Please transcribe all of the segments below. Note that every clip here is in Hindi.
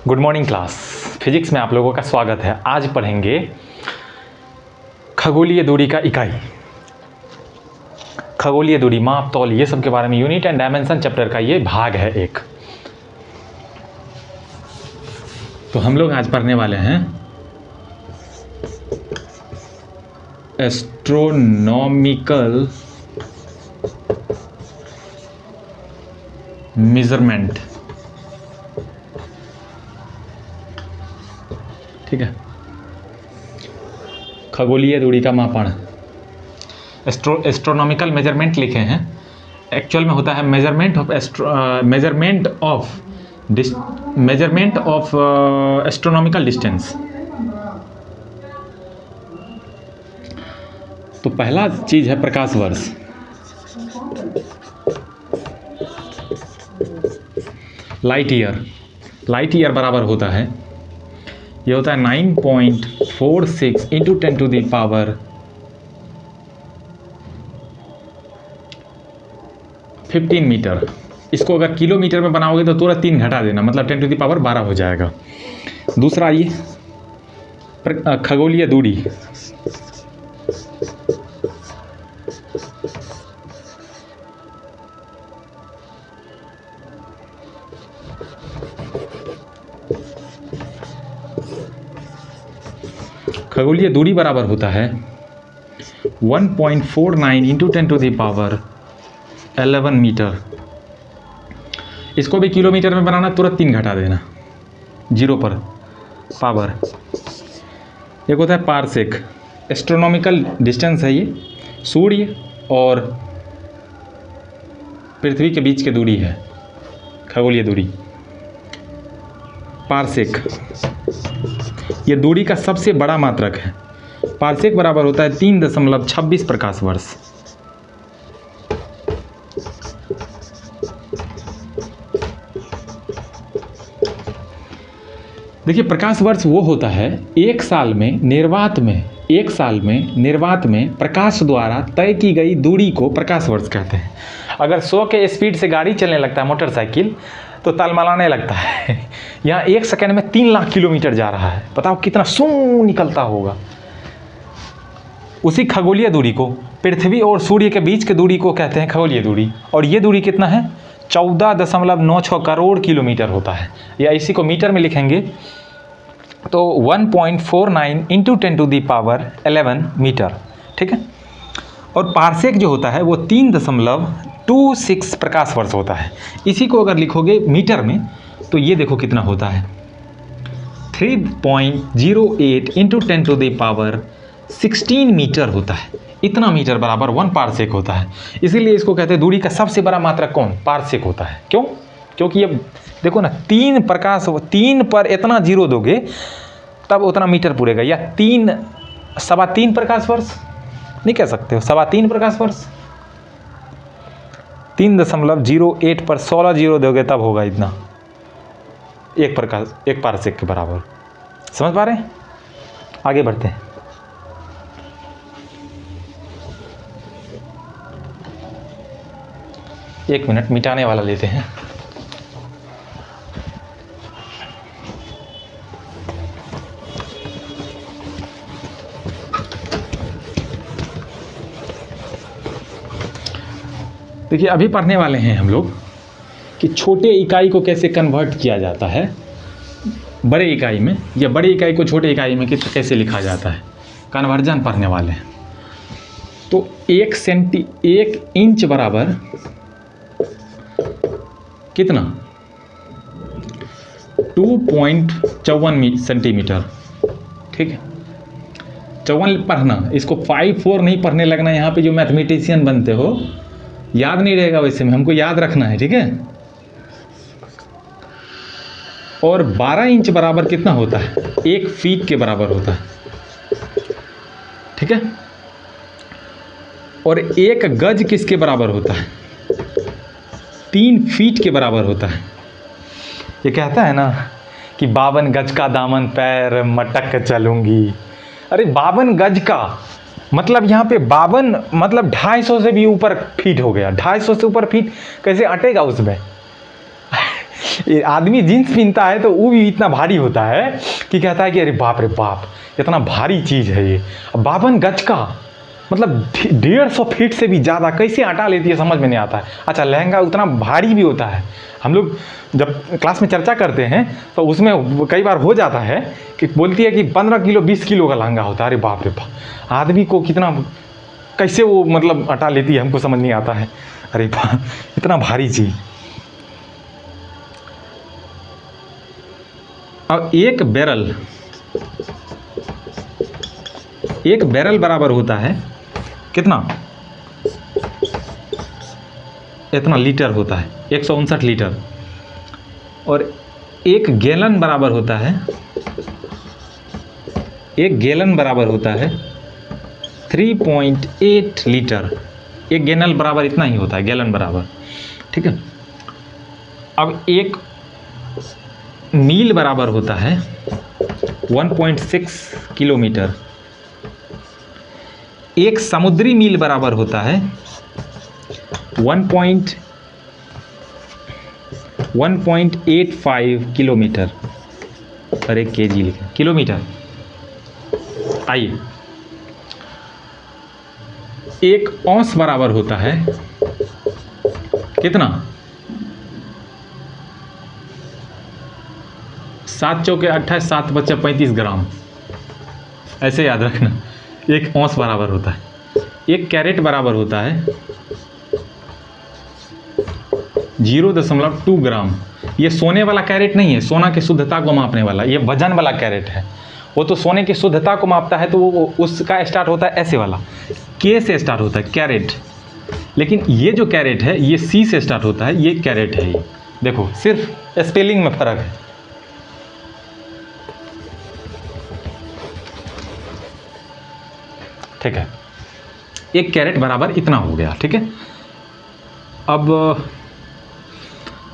Good morning class. फिजिक्स में आप लोगों का स्वागत है। आज पढ़ेंगे खगोलीय दूरी का इकाई, खगोलीय दूरी, माप, तौल, ये सब के बारे में। यूनिट एंड डायमेंशन चैप्टर का ये भाग है एक। तो हम लोग आज पढ़ने वाले हैं एस्ट्रोनॉमिकल मेजरमेंट। ठीक है, खगोलीय दूरी का मापन। एस्ट्रोनॉमिकल मेजरमेंट लिखे हैं, एक्चुअल में होता है मेजरमेंट ऑफ एस्ट्रोनॉमिकल डिस्टेंस। तो पहला चीज है प्रकाश वर्ष। लाइट ईयर बराबर होता है, ये होता है 9.46 into 10 to the power 15 metre. इसको अगर किलोमीटर में बनाओगे तो तुरंत 3 घटा देना, मतलब 10 टू द पावर 12 हो जाएगा। दूसरा आइए, खगोलीय दूरी। खगोलीय दूरी बराबर होता है 1.49 into 10 to the power 11 metre. इसको भी किलोमीटर में बनाना, तुरंत 3 घटा देना, 0 पर पावर। एक होता है पारसेक, एस्ट्रोनॉमिकल डिस्टेंस है ये, सूर्य और पृथ्वी के बीच की दूरी है खगोलीय दूरी, पारसेक। ये दूरी का सबसे बड़ा मात्रक है। पारसेक बराबर होता है 3.26 प्रकाश वर्ष। देखिए, प्रकाश वर्ष वो होता है एक साल में निर्वात में प्रकाश द्वारा तय की गई दूरी को प्रकाश वर्ष कहते हैं। अगर 100 के स्पीड से गाड़ी चलने लगता है, मोटरसाइकिल, तो तलमलाने लगता है। यहाँ 1 सेकंड में 3 लाख किलोमीटर जा रहा है, बताओ कितना सू निकलता होगा। उसी खगोलीय दूरी को, पृथ्वी और सूर्य के बीच की दूरी को कहते हैं खगोलीय दूरी। और ये दूरी कितना है? 14.96 करोड़ किलोमीटर होता है, या इसी को मीटर में लिखेंगे तो 1.49 into 10 to the power 11 metre. ठीक है, और पारसेक जो होता है वो 3.26 प्रकाश वर्ष होता है। इसी को अगर लिखोगे मीटर में तो ये देखो कितना होता है, 3.08 into 10 to the power 16 metre होता है। इतना मीटर बराबर 1 पारसेक होता है। इसीलिए इसको कहते हैं दूरी का सबसे बड़ा मात्रक कौन? पारसेक होता है। क्यों? क्योंकि ये देखो ना, 3 पर इतना जीरो दोगे तब उतना मीटर पूरेगा, या 3.3 प्रकाश वर्ष नहीं कह सकते हो, 3.25 प्रकाश वर्ष। 3.08 पर 16 जीरो दोगे तब होगा इतना, एक पारसेक के बराबर। समझ पा रहे हैं? आगे बढ़ते हैं। एक मिनट, मिटाने वाला लेते हैं। देखिए, अभी पढ़ने वाले हैं हम लोग कि छोटे इकाई को कैसे कन्वर्ट किया जाता है बड़े इकाई में, या बड़े इकाई को छोटे इकाई में कैसे लिखा जाता है। कन्वर्जन पढ़ने वाले हैं। तो 1 इंच बराबर कितना? 2.54 सेंटीमीटर। ठीक है, 54 पढ़ना, इसको 5-4 नहीं पढ़ने लगना। यहाँ पे जो मैथमेटिशियन बनते हो, याद नहीं रहेगा वैसे में, हमको याद रखना है। ठीक है, और 12 इंच बराबर कितना होता है? 1 फीट के बराबर होता है। ठीक है, और 1 गज किसके बराबर होता है? 3 फीट के बराबर होता है। ये कहता है ना कि 52 गज का दामन पैर मटक चलूंगी। अरे 52 गज का मतलब यहाँ पे 52 मतलब 250 से भी ऊपर फीट हो गया। 250 से ऊपर फीट कैसे अटेगा उसमें? ये आदमी जीन्स पहनता है तो वो भी इतना भारी होता है कि कहता है कि अरे बाप रे बाप, इतना भारी चीज़ है ये। 52 गज का, मतलब 150 फीट से भी ज़्यादा कैसे हटा लेती है समझ में नहीं आता है। अच्छा, लहंगा उतना भारी भी होता है। हम लोग जब क्लास में चर्चा करते हैं तो उसमें कई बार हो जाता है कि बोलती है कि 15 किलो 20 किलो का लहंगा होता है। अरे बाप रे बाप, आदमी को कितना कैसे वो मतलब हटा लेती है, हमको समझ नहीं आता है। अरे बाप, इतना भारी चीज़। अब एक बैरल बराबर होता है कितना, इतना लीटर होता है, 159 लीटर। और एक गैलन बराबर होता है 3.8 लीटर। एक गैलन बराबर इतना ही होता है, गैलन बराबर, ठीक है। अब एक मील बराबर होता है 1.6 किलोमीटर। एक समुद्री मील बराबर होता है 1.85 किलोमीटर। पर एक केजी लिखा, किलोमीटर। आइए, एक औंस बराबर होता है कितना, 7 चौके 28, 7 बच्चे 35 ग्राम, ऐसे याद रखना। एक औंस बराबर होता है। एक कैरेट बराबर होता है 0.2 ग्राम। ये सोने वाला कैरेट नहीं है, सोना की शुद्धता को मापने वाला, ये वजन वाला कैरेट है। वो तो सोने की शुद्धता को मापता है तो वो उसका स्टार्ट होता है ऐसे वाला, के से स्टार्ट होता है कैरेट। लेकिन ये जो कैरेट है ये सी से स्टार्ट होता है, ये कैरेट है। ये देखो, सिर्फ स्पेलिंग में फर्क है। ठीक है, एक कैरेट बराबर इतना हो गया, ठीक है।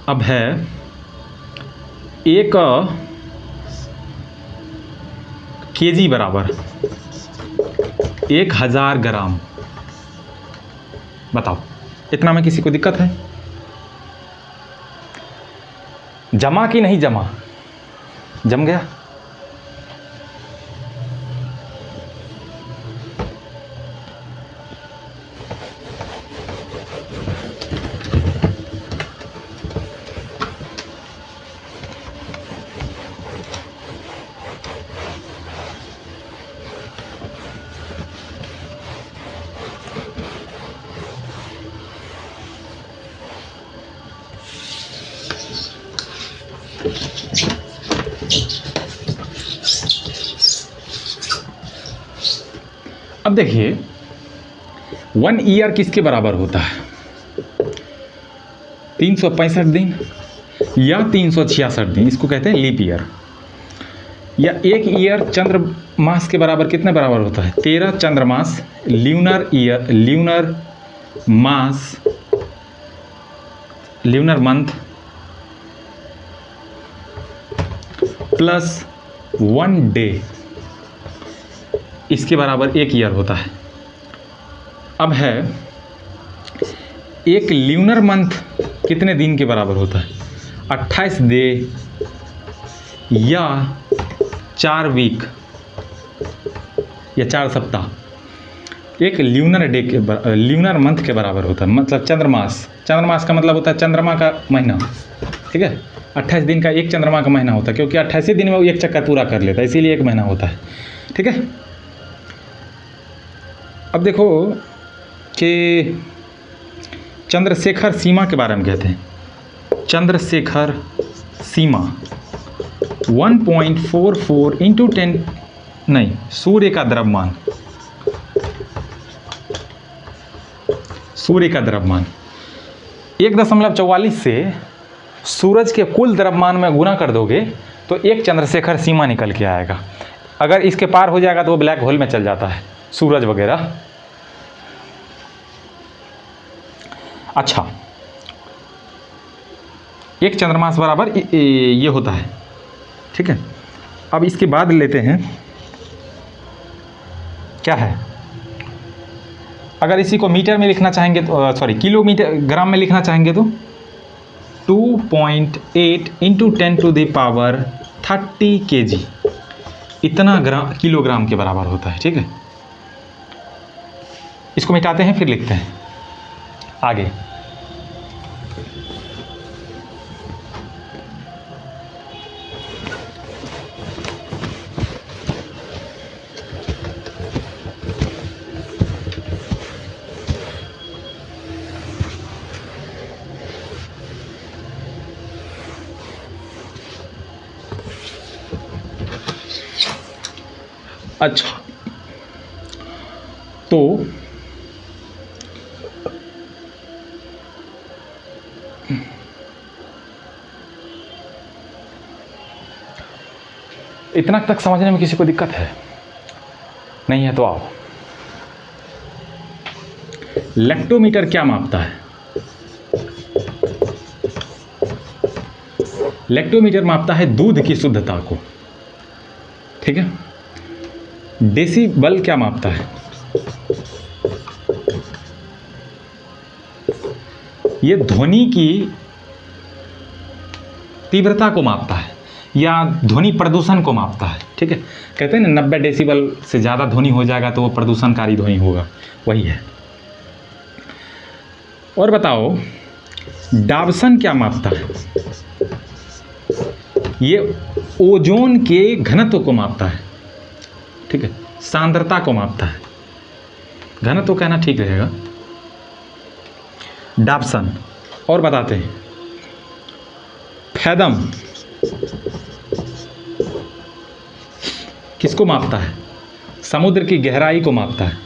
अब है एक केजी बराबर 1000 ग्राम। बताओ, इतना में किसी को दिक्कत है? जमा कि नहीं जमा? जम गया? अब देखिए, 1 ईयर किसके बराबर होता है? 365 दिन या 366 दिन, इसको कहते हैं लीप ईयर। या एक ईयर चंद्र मास के बराबर कितने बराबर होता है? 13 चंद्रमास, ल्यूनर ईयर, ल्यूनर मास, ल्यूनर मंथ प्लस 1 डे, इसके बराबर एक ईयर होता है। अब है एक ल्यूनर मंथ कितने दिन के बराबर होता है? 28 डे या 4 वीक या 4 सप्ताह। एक ल्यूनर डे के ल्यूनर मंथ के बराबर होता है, मतलब चंद्रमास। चंद्रमास का मतलब होता है चंद्रमा का महीना, ठीक है। 28 दिन का एक चंद्रमा का महीना होता है, क्योंकि 28 दिन में वो एक चक्कर पूरा कर लेता है, इसीलिए एक महीना होता है, ठीक है। अब देखो कि चंद्रशेखर सीमा के बारे में कहते हैं। चंद्रशेखर सीमा 1.44 इंटू 10, नहीं, सूर्य का द्रव्यमान, सूर्य का द्रव्यमान 1.44 से सूरज के कुल द्रव्यमान में गुना कर दोगे तो एक चंद्रशेखर सीमा निकल के आएगा। अगर इसके पार हो जाएगा तो वो ब्लैक होल में चल जाता है, सूरज वगैरह। अच्छा, एक चंद्रमास बराबर ये होता है, ठीक है। अब इसके बाद लेते हैं, क्या है, अगर इसी को मीटर में लिखना चाहेंगे तो सॉरी किलोमीटर ग्राम में लिखना चाहेंगे तो 2.8 इंटू 10⁻30 kg, इतना किलोग्राम के बराबर होता है। ठीक है, इसको मिटाते हैं फिर लिखते हैं आगे। अच्छा, तो इतना तक समझने में किसी को दिक्कत है? नहीं है तो आओ। लैक्टोमीटर क्या मापता है? लैक्टोमीटर मापता है दूध की शुद्धता को। ठीक है। डेसिबल क्या मापता है? ये ध्वनि की तीव्रता को मापता है या ध्वनि प्रदूषण को मापता है। ठीक है, कहते हैं ना 90 डेसिबल से ज़्यादा ध्वनि हो जाएगा तो वो प्रदूषणकारी ध्वनि होगा, वही है। और बताओ डाबसन क्या मापता है? ये ओजोन के घनत्व को मापता है। ठीक है, सांद्रता को मापता है। घनत्व कहना ठीक रहेगा, डाबसन। और बताते हैं फैदम किसको मापता है? समुद्र की गहराई को मापता है।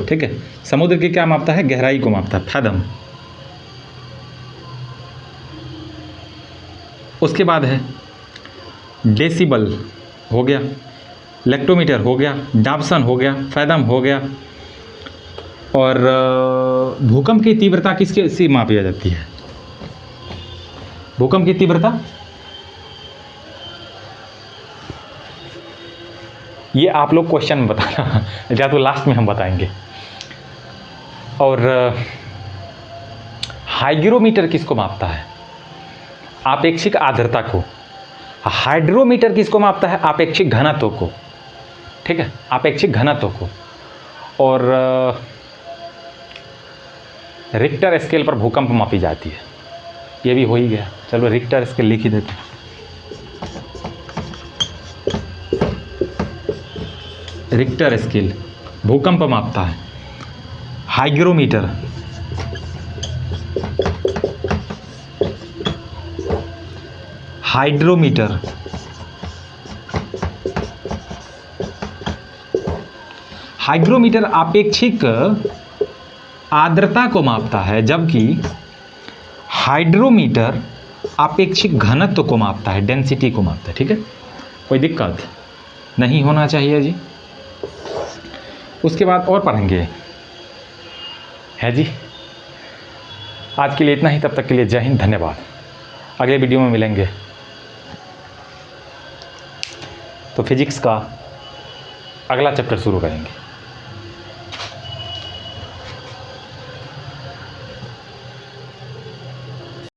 ठीक है, समुद्र की क्या मापता है? गहराई को मापता है, फैदम। उसके बाद है डेसिबल, हो गया, लैक्टोमीटर हो गया, डाबसन हो गया, फैदम हो गया। और भूकंप की तीव्रता किसके से मापी जाती है? भूकंप की तीव्रता ये आप लोग क्वेश्चन में बताना या तो लास्ट में हम बताएंगे। और हाइग्रोमीटर किसको मापता है? आपेक्षिक आर्द्रता को। हाइड्रोमीटर किसको मापता है? आपेक्षिक घनत्व को। ठीक है, आपेक्षिक घनत्व को। और रिक्टर स्केल पर भूकंप मापी जाती है, ये भी हो ही गया। चलो रिक्टर स्केल लिख ही देते हैं। रिक्टर स्केल भूकंप मापता है। हाइग्रोमीटर हाइड्रोमीटर हाइग्रोमीटर आपेक्षिक आर्द्रता को मापता है, जबकि हाइड्रोमीटर आपेक्षिक घनत्व को मापता है, डेंसिटी को मापता है। ठीक है, कोई दिक्कत नहीं होना चाहिए जी। उसके बाद और पढ़ेंगे, है जी। आज के लिए इतना ही, तब तक के लिए जय हिंद, धन्यवाद। अगले वीडियो में मिलेंगे तो फिजिक्स का अगला चैप्टर शुरू करेंगे।